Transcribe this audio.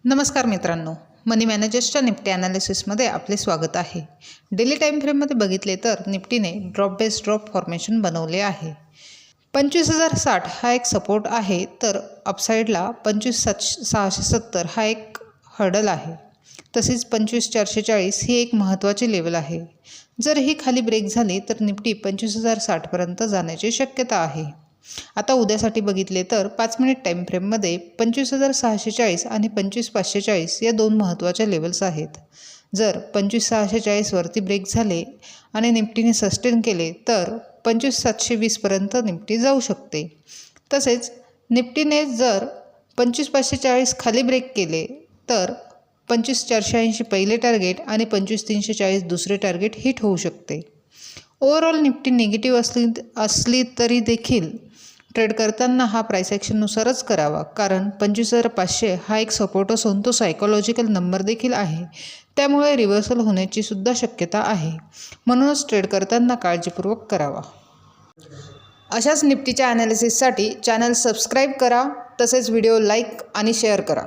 नमस्कार मित्रांनो, मनी मॅनेजर्सच्या निफ्टी ॲनालिसिसमध्ये आपले स्वागत आहे। डेली टाईम फ्रेममध्ये बघितले तर निफ्टीने ड्रॉप बेस्ड ड्रॉप फॉर्मेशन बनवले आहे। 25,060 हा एक सपोर्ट आहे, तर अपसाईडला 25,670 हा एक हर्डल आहे। तसेच 25,440 ही एक महत्त्वाची लेवल आहे। जर ही खाली ब्रेक झाली तर निफ्टी 25,060 पर्यंत जाण्याची शक्यता आहे। आता उद्यासाठी बघितले तर 5 मिनिट टाईम फ्रेममध्ये 25,640 आणि 25,540 या दोन महत्त्वाच्या लेवल्स आहेत। जर 25,640 वरती ब्रेक झाले आणि निफ्टीने सस्टेन केले तर 25,720 पर्यंत निफ्टी जाऊ शकते। तसेच निफ्टीने जर 25,540 खाली ब्रेक केले तर 25,480 पहिले टार्गेट आणि 25,340 दुसरे टार्गेट हिट होऊ शकते। ओव्हरऑल निफ्टी निगेटिव्ह असली तरी देखील ट्रेड करताना हा प्राइस ॲक्शननुसारच करावा, कारण 25,500 हा एक सपोर्ट असून तो सायकोलॉजिकल नंबर देखील आहे, त्यामुळे रिव्हर्सल होण्याची सुद्धा शक्यता आहे। म्हणूनच ट्रेड करताना काळजीपूर्वक करावा। अशाच निफ्टीच्या ॲनालिसिससाठी चॅनल सबस्क्राईब करा, तसेच व्हिडिओ लाईक आणि शेअर करा।